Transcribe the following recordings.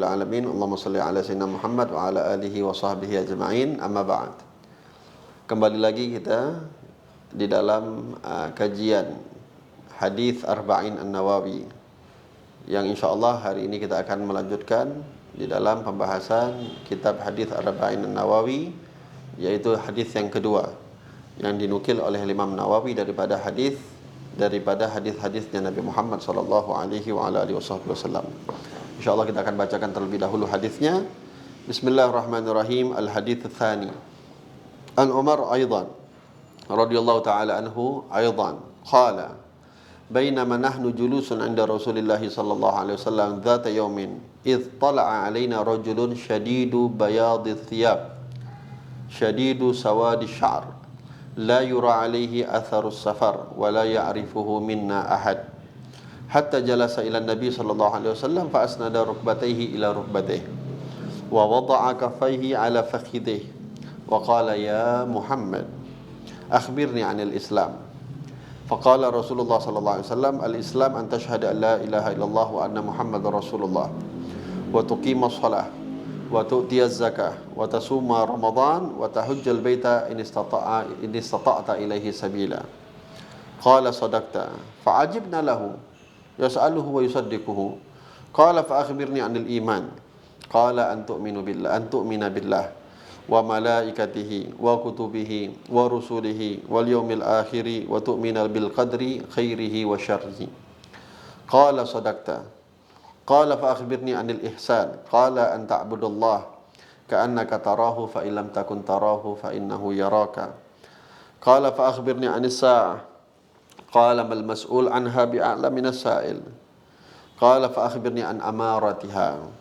Alamin. Allahumma salli ala sayyidina Muhammad wa ala alihi wa sahbihi ajma'in. Amma ba'd. Kembali lagi kita di dalam kajian hadis Arba'in An-Nawawi, yang insyaallah hari ini kita akan melanjutkan di dalam pembahasan kitab hadis Arba'in An-Nawawi, yaitu hadis yang kedua yang dinukil oleh Imam Nawawi daripada hadis-hadisnya Nabi Muhammad sallallahu alaihi wa ala alihi wasallam. InsyaAllah kita akan bacakan terlebih dahulu hadisnya. Bismillahirrahmanirrahim. Al-hadits tsani. An Umar aidan radhiyallahu ta'ala anhu aidan qala bainama nahnu julusun 'inda Rasulillah sallallahu alaihi wasallam dzata yawmin idh tala'a 'alaina rajulun shadidu bayadi thiyab shadidu sawadi sya'r la yura 'alaihi atharu safar wa la ya'rifuhu minna ahad hatta jalasa ila Nabi sallallahu alaihi wasallam fa asnada rukbatayhi ila rukbatayhi wa wada'a kaffayhi ala fakhidhihi wa qala ya Muhammad akhbirni 'anil Islam. Faqala Rasulullah sallallahu alaihi wasallam al-Islam an tashhada an la ilaha illallah wa anna Muhammadar Rasulullah wa tuqima shalah wa tu'tiya zakah wa tasuma ramadan wa tahujjal baita in istata'ta ilaihi sabila. Qala sadaqta fa'ajibna lahu yas'aluhu wa yusaddiquhu. Qala fa akhbirni 'anil iman. Qala an tu'mina billah wa malaikatihi wa kutubihi wa rusulihi wal yawmil akhiri wa tu'mina bil qadri khairihi wa syarrihi. Qala sadaqta. Qala fa akhbirni 'anil ihsan. Qala an ta'budallah ka'annaka tarahu fa illam takun tarahu fa innahu yaraka. Qala fa akhbirni 'anis sa'ah. Qala mal mas'ul anha bi'a'la minas sa'il. Qala fa akhbirni an amaratiha.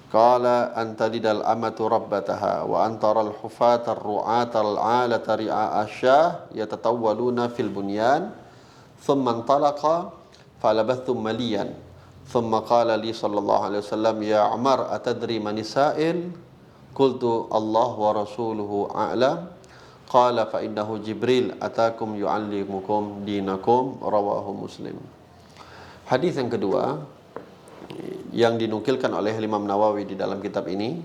Qala an talidal amatu rabbataha wa antara al-hufata ar-ru'ata al-'alata ri'a asyah yatatawwaluna fil bunyan thumma intalaqa falabathum maliyan thumma qala li sallallahu alaihi wasallam ya Umar atadri man sa'il qultu Allah wa rasuluhu a'lam. Qala fa innahu Jibril atakum yu'allimukum dinakum, rawahu Muslim. Hadis yang kedua yang dinukilkan oleh Imam Nawawi di dalam kitab ini,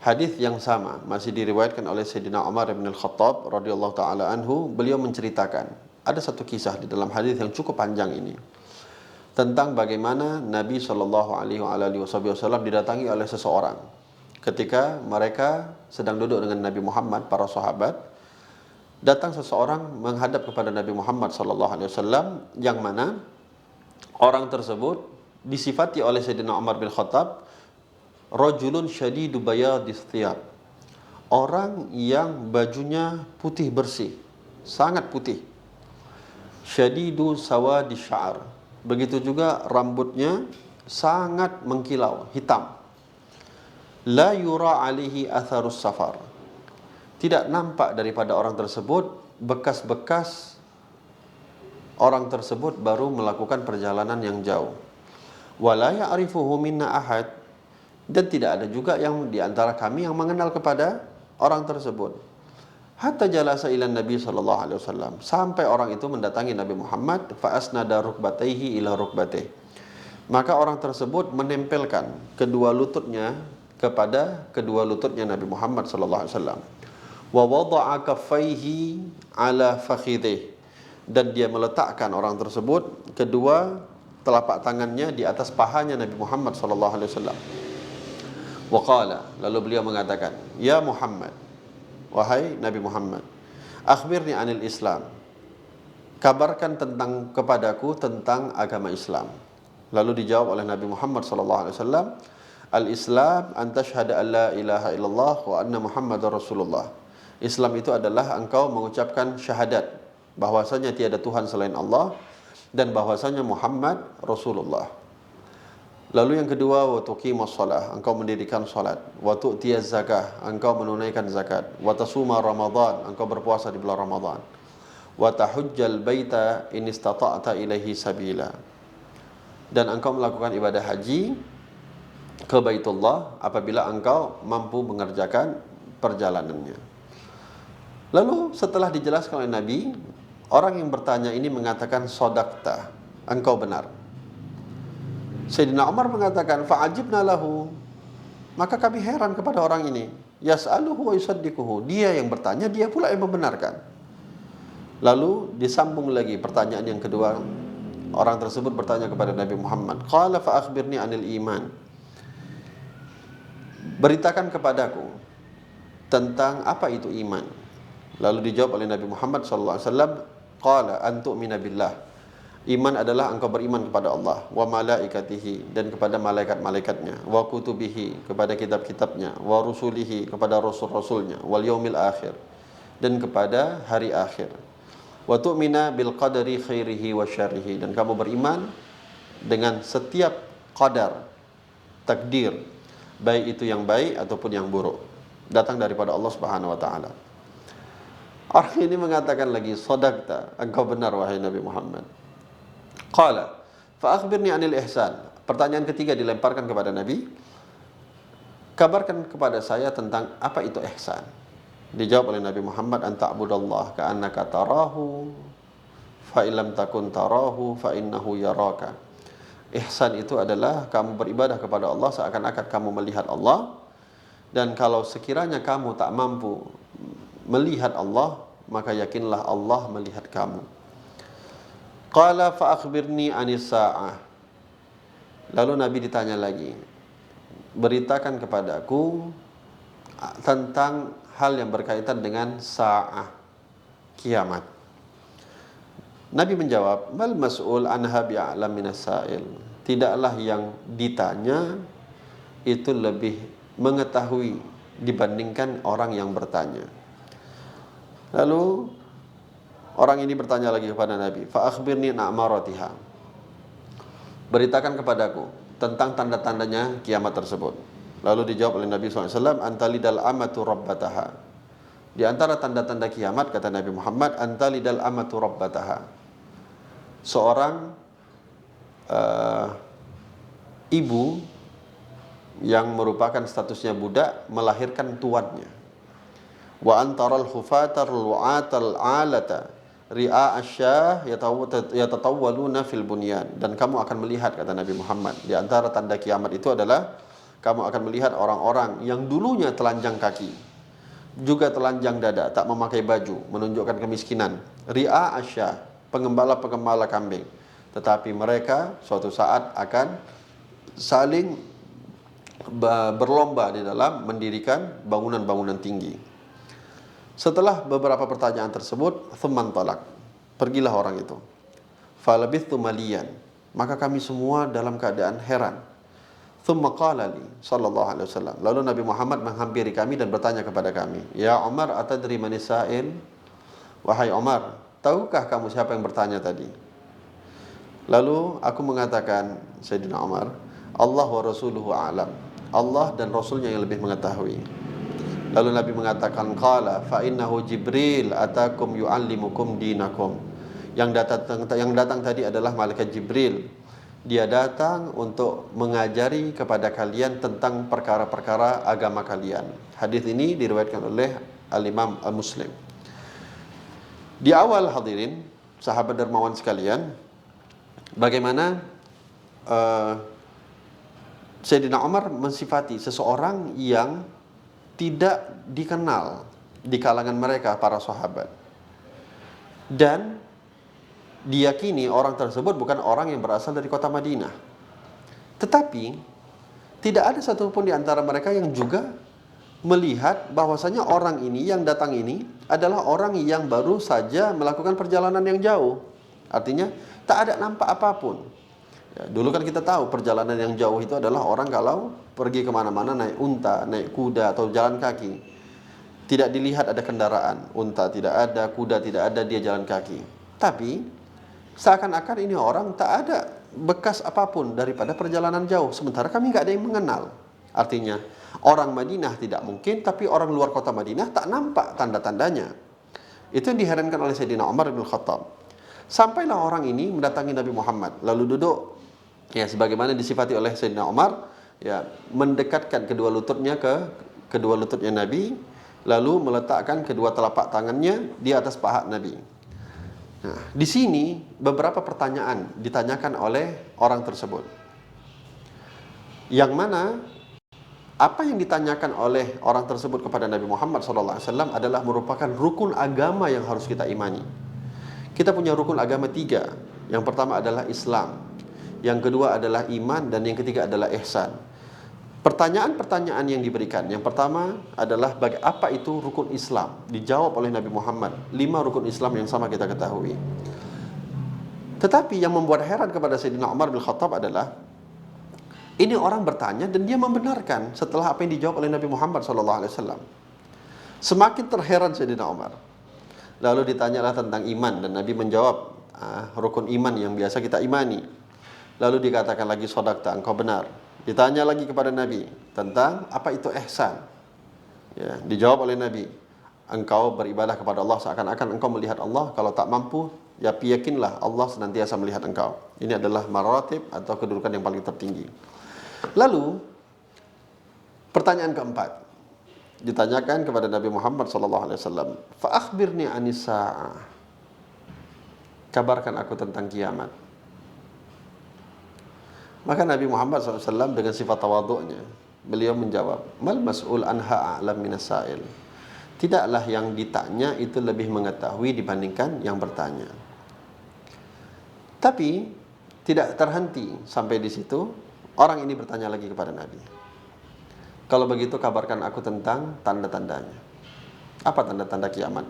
hadis yang sama masih diriwayatkan oleh Sayyidina Umar bin Al-Khattab radhiyallahu taala anhu. Beliau menceritakan ada satu kisah di dalam hadis yang cukup panjang ini tentang bagaimana Nabi sallallahu alaihi wasallam didatangi oleh seseorang ketika mereka sedang duduk dengan Nabi Muhammad, para sahabat. Datang seseorang menghadap kepada Nabi Muhammad sallallahu alaihi wasallam, yang mana orang tersebut disifati oleh Sayyidina Umar bin Khattab rajulun syadidu bayadis thiyab, orang yang bajunya putih bersih, sangat putih. Syadidu sawadi sya'r, begitu juga rambutnya sangat mengkilau, hitam. La yura alaihi atharus safar, tidak nampak daripada orang tersebut bekas-bekas orang tersebut baru melakukan perjalanan yang jauh. Wala ya'rifuhu minna ahad, dan tidak ada juga yang di antara kami yang mengenal kepada orang tersebut. Hatta jalasa ila Nabi sallallahu alaihi wasallam, sampai orang itu mendatangi Nabi Muhammad, fa asnada rukbatayhi ila rukbatayhi, maka orang tersebut menempelkan kedua lututnya kepada kedua lututnya Nabi Muhammad sallallahu alaihi wasallam. Wa wada'a kaffaihi ala fakhidhihi, dan dia meletakkan orang tersebut kedua telapak tangannya di atas pahanya Nabi Muhammad sallallahu alaihi wasallam. Wa qala, lalu beliau mengatakan, ya Muhammad, wahai Nabi Muhammad, akhbirni 'anil Islam, kabarkan kepadaku tentang agama Islam. Lalu dijawab oleh Nabi Muhammad sallallahu alaihi wasallam, al-Islam an tashhada an la ilaha illallah wa anna Muhammadar Rasulullah. Islam itu adalah engkau mengucapkan syahadat bahwasanya tiada Tuhan selain Allah dan bahwasanya Muhammad Rasulullah. Lalu yang kedua, wa tuqimas shalah, engkau mendirikan salat, wa tu'tiyaz zakah, engkau menunaikan zakat, wa tasuma ramadan, engkau berpuasa di bulan Ramadan, wa tahujjal baita in istata'ta ilaihi sabila, dan engkau melakukan ibadah haji ke Baitullah apabila engkau mampu mengerjakan perjalanannya. Lalu setelah dijelaskan oleh Nabi, orang yang bertanya ini mengatakan sadaqta, engkau benar. Sayyidina Umar mengatakan fa'ajibna lahu, Maka kami heran kepada orang ini. Yas'aluhu wa yusaddiquhu. Dia yang bertanya, dia pula yang membenarkan. Lalu disambung lagi pertanyaan yang kedua. Orang tersebut bertanya kepada Nabi Muhammad, qala fa akhbirni anil iman. Beritakan kepadaku tentang apa itu iman. Lalu dijawab oleh Nabi Muhammad sallallahu alaihi wasallam, qala an tu'mina billah. Iman adalah engkau beriman kepada Allah, wa malaikatihi, dan kepada malaikat-malaikatnya, wa kutubihi, kepada kitab-kitabnya, wa rusulihi, kepada rasul-rasulnya, wal yaumil akhir, dan kepada hari akhir. Wa tu'mina bil qadari khairihi wa syarrihi, dan kamu beriman dengan setiap qadar, takdir, baik itu yang baik ataupun yang buruk, datang daripada Allah Subhanahu wa taala. Orang ini mengatakan lagi, sadaqta, engkau benar wahai Nabi Muhammad. Qala fa akhbirni anil ihsan. Pertanyaan ketiga dilemparkan kepada Nabi, kabarkan kepada saya tentang apa itu ihsan. Dijawab oleh Nabi Muhammad, an ta'budallah ka'annaka tarahu fa illam takun tarahu fa innahu yaraka. Ihsan itu adalah kamu beribadah kepada Allah seakan-akan kamu melihat Allah, dan kalau sekiranya kamu tak mampu melihat Allah, maka yakinlah Allah melihat kamu. Qala fa akhbirni anis sa'ah. Lalu Nabi ditanya lagi, beritakan kepadaku tentang hal yang berkaitan dengan sa'ah, kiamat. Nabi menjawab, mal mas'ul anha bi'a'lam minas sa'il. Tidaklah yang ditanya itu lebih mengetahui dibandingkan orang yang bertanya. Lalu orang ini bertanya lagi kepada Nabi, fa akhbirni na'maratiha. Beritakan kepadaku tentang tanda-tandanya kiamat tersebut. Lalu dijawab oleh Nabi SAW, antalidal amatu rabbataha. Di antara tanda-tanda kiamat, kata Nabi Muhammad, antalidal amatu rabbataha. Seorang ibu yang merupakan statusnya budak melahirkan tuannya. Wa antaral hufatar lu'atal alata ri'a asyah yatatawwaluna fil bunyan. Dan kamu akan melihat, kata Nabi Muhammad, di antara tanda kiamat itu adalah kamu akan melihat orang-orang yang dulunya telanjang kaki, juga telanjang dada, tak memakai baju, menunjukkan kemiskinan. Ri'a asyah, pengembala-pengembala kambing. Tetapi mereka suatu saat akan saling berlomba di dalam mendirikan bangunan-bangunan tinggi. Setelah beberapa pertanyaan tersebut, thumman talak, pergilah orang itu. Falabithtu maliyan, maka kami semua dalam keadaan heran. Thumma qala li sallallahu alaihi wasallam, lalu Nabi Muhammad menghampiri kami dan bertanya kepada kami, ya Umar, atadri manis sa'il? Wahai Umar, tahukah kamu siapa yang bertanya tadi? Lalu aku mengatakan, Sayyidina Umar, Allah wa rasuluhu a'lam. Allah dan Rasulnya yang lebih mengetahui. Lalu Nabi mengatakan, qala fa innahu Jibril atakum yu'allimukum dinakum. Yang datang tadi adalah malaikat Jibril. Dia datang untuk mengajari kepada kalian tentang perkara-perkara agama kalian. Hadis ini diriwayatkan oleh Al-Imam Al-Muslim. Di awal, hadirin, sahabat dermawan sekalian, bagaimana Sayyidina Umar mensifati seseorang yang tidak dikenal di kalangan mereka para sahabat, dan diyakini orang tersebut bukan orang yang berasal dari kota Madinah. Tetapi tidak ada satupun di antara mereka yang juga melihat bahwasanya orang ini yang datang ini adalah orang yang baru saja melakukan perjalanan yang jauh. Artinya tak ada nampak apapun. Ya, dulu kan kita tahu perjalanan yang jauh itu adalah orang kalau pergi kemana-mana naik unta, naik kuda, atau jalan kaki. Tidak dilihat ada kendaraan, unta tidak ada, kuda tidak ada, dia jalan kaki. Tapi seakan-akan ini orang tak ada bekas apapun daripada perjalanan jauh. Sementara kami nggak ada yang mengenal. Artinya orang Madinah tidak mungkin, tapi orang luar kota Madinah tak nampak tanda-tandanya. Itu yang diherankan oleh Sayyidina Umar bin Khattab. Sampailah orang ini mendatangi Nabi Muhammad, lalu duduk, ya sebagaimana disifati oleh Sayyidina Umar, ya mendekatkan kedua lututnya ke kedua lututnya Nabi, lalu meletakkan kedua telapak tangannya di atas paha Nabi. Nah, di sini beberapa pertanyaan ditanyakan oleh orang tersebut, yang mana Apa yang ditanyakan oleh orang tersebut kepada Nabi Muhammad SAW adalah merupakan rukun agama yang harus kita imani. Kita punya rukun agama 3. Yang pertama adalah Islam, yang kedua adalah iman, dan yang ketiga adalah ihsan. Pertanyaan-pertanyaan yang diberikan, yang pertama adalah apa itu rukun Islam? Dijawab oleh Nabi Muhammad, 5 rukun Islam yang sama kita ketahui. Tetapi yang membuat heran kepada Sayyidina Umar bin Khattab adalah ini orang bertanya dan dia membenarkan setelah apa yang dijawab oleh Nabi Muhammad SAW. Semakin terheran Sayyidina Umar. Lalu ditanyalah tentang iman dan Nabi menjawab rukun iman yang biasa kita imani. Lalu dikatakan lagi shadaqta, engkau benar. Ditanya lagi kepada Nabi tentang apa itu ihsan. Ya, dijawab oleh Nabi, engkau beribadah kepada Allah seakan-akan engkau melihat Allah. Kalau tak mampu, ya yakinlah Allah senantiasa melihat engkau. Ini adalah maratib atau kedudukan yang paling tertinggi. Lalu pertanyaan keempat ditanyakan kepada Nabi Muhammad SAW. Fa akhbirni anis sa'ah. Kabarkan aku tentang kiamat. Maka Nabi Muhammad SAW dengan sifat tawadhu'nya, beliau menjawab, mal mas'ul anha a'lam minas sa'il. Tidaklah yang ditanya itu lebih mengetahui dibandingkan yang bertanya. Tapi tidak terhenti sampai di situ. Orang ini bertanya lagi kepada Nabi, kalau begitu kabarkan aku tentang tanda-tandanya. Apa tanda-tanda kiamat?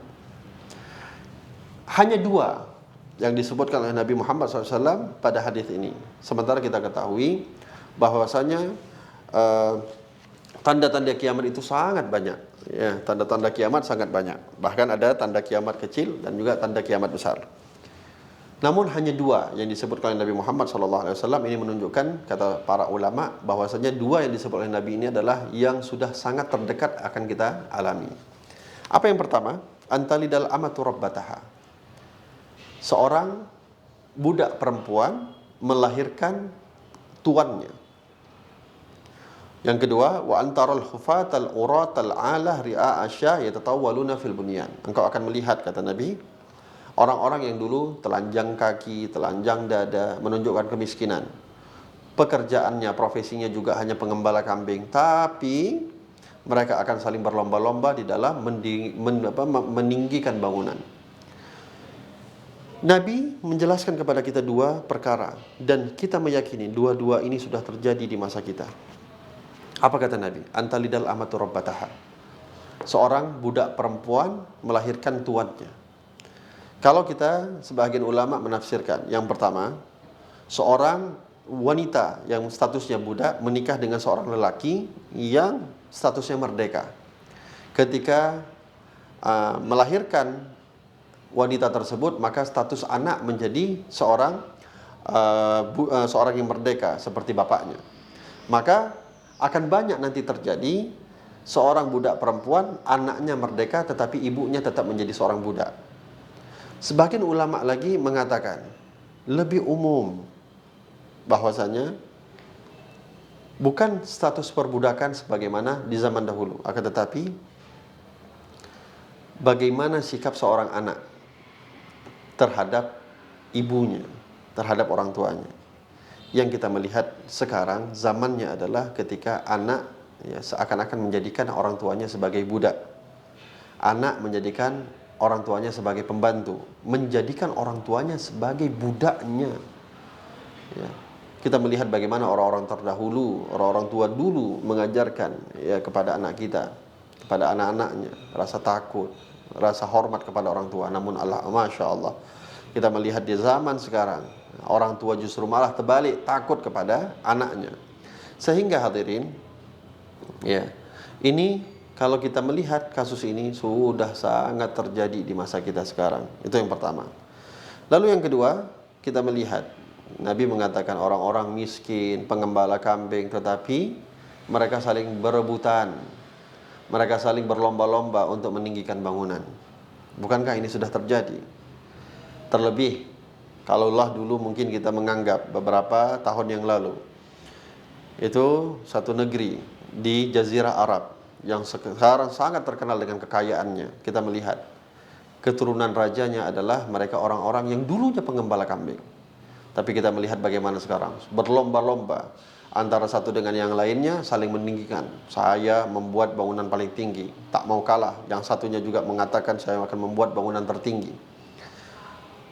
Hanya 2 yang disebutkan oleh Nabi Muhammad SAW pada hadis ini. Sementara kita ketahui bahwasanya tanda-tanda kiamat itu sangat banyak. Ya, tanda-tanda kiamat sangat banyak. Bahkan ada tanda kiamat kecil dan juga tanda kiamat besar. Namun hanya 2 yang disebutkan oleh Nabi Muhammad SAW. Ini menunjukkan, kata para ulama, bahwasanya 2 yang disebut oleh Nabi ini adalah yang sudah sangat terdekat akan kita alami. Apa yang pertama? Antalidal amatu rabbataha. Seorang budak perempuan melahirkan tuannya. Yang kedua, wa antaral hufatal uratal alah ri'a asya yatatawwaluna fil bunyan. Engkau akan melihat, kata Nabi, orang-orang yang dulu telanjang kaki, telanjang dada, menunjukkan kemiskinan. Pekerjaannya, profesinya juga hanya pengembala kambing. Tapi mereka akan saling berlomba-lomba di dalam meninggikan bangunan. Nabi menjelaskan kepada kita 2 perkara. Dan kita meyakini 2 ini sudah terjadi di masa kita. Apa kata Nabi? Antalidal amatu rabbataha. Seorang budak perempuan melahirkan tuannya. Kalau kita, sebagian ulama menafsirkan, yang pertama, seorang wanita yang statusnya budak menikah dengan seorang lelaki yang statusnya merdeka. Ketika melahirkan wanita tersebut, maka status anak menjadi seorang yang merdeka seperti bapaknya. Maka akan banyak nanti terjadi seorang budak perempuan, anaknya merdeka tetapi ibunya tetap menjadi seorang budak. Sebagian ulama lagi mengatakan lebih umum bahwasanya bukan status perbudakan sebagaimana di zaman dahulu, akan tetapi bagaimana sikap seorang anak terhadap ibunya, terhadap orang tuanya. Yang kita melihat sekarang zamannya adalah ketika anak seakan-akan menjadikan orang tuanya sebagai budak. Anak menjadikan orang tuanya sebagai pembantu, menjadikan orang tuanya sebagai budaknya. Ya. Kita melihat bagaimana orang-orang terdahulu, orang-orang tua dulu mengajarkan kepada anak kita, kepada anak-anaknya, rasa takut, rasa hormat kepada orang tua. Namun Masya Allah, kita melihat di zaman sekarang, orang tua justru malah terbalik, takut kepada anaknya. Sehingga hadirin, ini kalau kita melihat kasus ini sudah sangat terjadi di masa kita sekarang. Itu yang pertama. Lalu yang kedua, kita melihat Nabi mengatakan orang-orang miskin, pengembala kambing, tetapi mereka saling berebutan. Mereka saling berlomba-lomba untuk meninggikan bangunan. Bukankah ini sudah terjadi? Terlebih, kalaulah dulu mungkin kita menganggap beberapa tahun yang lalu, itu satu negeri di Jazirah Arab yang sekarang sangat terkenal dengan kekayaannya. Kita melihat keturunan rajanya adalah mereka orang-orang yang dulunya pengembala kambing. Tapi kita melihat bagaimana sekarang berlomba-lomba antara satu dengan yang lainnya saling meninggikan. Saya membuat bangunan paling tinggi, tak mau kalah. Yang satunya juga mengatakan saya akan membuat bangunan tertinggi.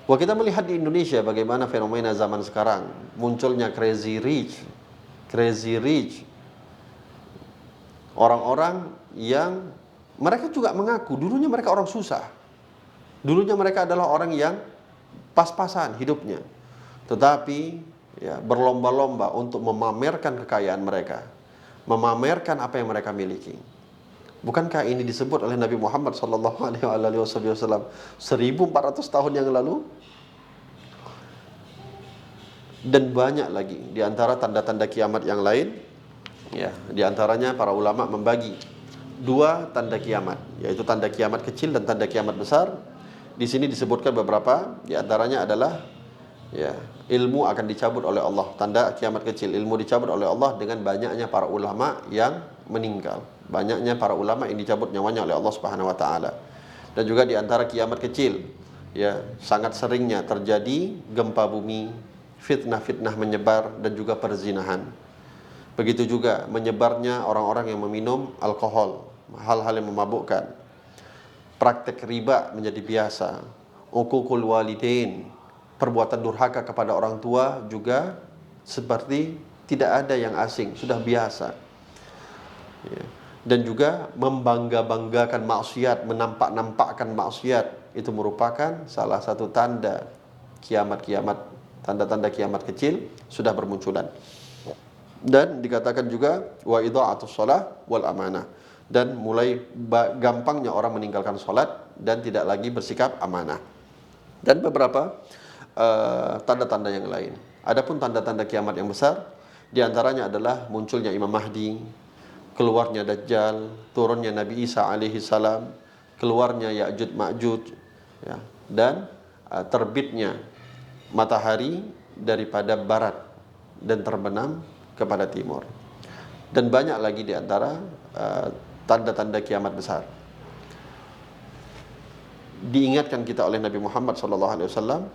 Wah, kita melihat di Indonesia bagaimana fenomena zaman sekarang, munculnya crazy rich. Crazy rich. Orang-orang yang mereka juga mengaku dulunya mereka orang susah. Dulunya mereka adalah orang yang pas-pasan hidupnya. Tetapi ya, berlomba-lomba untuk memamerkan kekayaan mereka, memamerkan apa yang mereka miliki. Bukankah ini disebut oleh Nabi Muhammad SAW 1400 tahun yang lalu? Dan banyak lagi di antara tanda-tanda kiamat yang lain. Ya, di antaranya para ulama membagi dua tanda kiamat, yaitu tanda kiamat kecil dan tanda kiamat besar. Di sini disebutkan beberapa, di antaranya adalah ya, ilmu akan dicabut oleh Allah. Tanda kiamat kecil, ilmu dicabut oleh Allah dengan banyaknya para ulama yang meninggal. Banyaknya para ulama yang dicabut nyawanya oleh Allah Subhanahu wa taala. Dan juga di antara kiamat kecil, ya, sangat seringnya terjadi gempa bumi, fitnah-fitnah menyebar dan juga perzinahan. Begitu juga menyebarnya orang-orang yang meminum alkohol, hal-hal yang memabukkan. Praktek riba menjadi biasa. Uququl walidain, perbuatan durhaka kepada orang tua juga seperti tidak ada yang asing, sudah biasa. Ya. Dan juga membangga-banggakan maksiat, menampak-nampakkan maksiat, itu merupakan salah satu tanda kiamat-kiamat, tanda-tanda kiamat kecil sudah bermunculan. Dan dikatakan juga wa idha'atus shalah wal amanah, dan mulai gampangnya orang meninggalkan sholat dan tidak lagi bersikap amanah. Dan beberapa tanda-tanda yang lain. Adapun tanda-tanda kiamat yang besar, diantaranya adalah munculnya Imam Mahdi, keluarnya Dajjal, turunnya Nabi Isa alaihi salam, keluarnya Ya'juj Ma'juj, ya, dan terbitnya matahari daripada barat dan terbenam kepada timur. Dan banyak lagi di antara tanda-tanda kiamat besar. Diingatkan kita oleh Nabi Muhammad SAW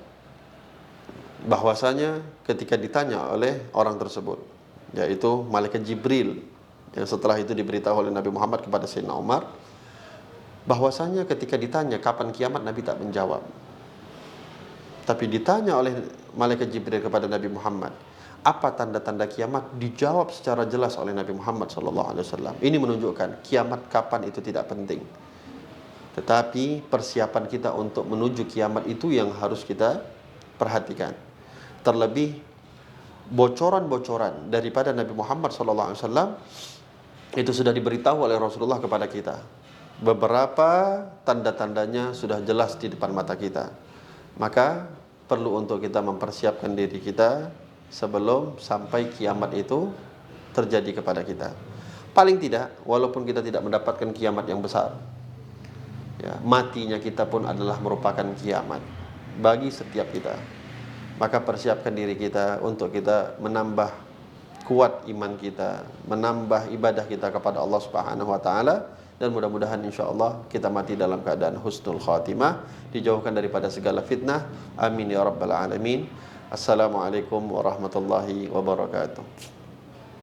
bahwasanya ketika ditanya oleh orang tersebut, yaitu malaikat Jibril, yang setelah itu diberitahu oleh Nabi Muhammad kepada Sayyidina Umar, bahwasanya ketika ditanya kapan kiamat, Nabi tak menjawab. Tapi ditanya oleh malaikat Jibril kepada Nabi Muhammad, apa tanda-tanda kiamat, dijawab secara jelas oleh Nabi Muhammad SAW. Ini menunjukkan kiamat kapan itu tidak penting, tetapi persiapan kita untuk menuju kiamat itu yang harus kita perhatikan. Terlebih bocoran-bocoran daripada Nabi Muhammad SAW itu sudah diberitahu oleh Rasulullah kepada kita. Beberapa tanda-tandanya sudah jelas di depan mata kita. Maka perlu untuk kita mempersiapkan diri kita sebelum sampai kiamat itu terjadi kepada kita. Paling tidak, walaupun kita tidak mendapatkan kiamat yang besar, ya, matinya kita pun adalah merupakan kiamat bagi setiap kita. Maka persiapkan diri kita untuk kita menambah kuat iman kita, menambah ibadah kita kepada Allah Subhanahu wa taala, dan mudah-mudahan insyaallah kita mati dalam keadaan husnul khatimah, dijauhkan daripada segala fitnah. Amin ya rabbal alamin. Assalamualaikum warahmatullahi wabarakatuh.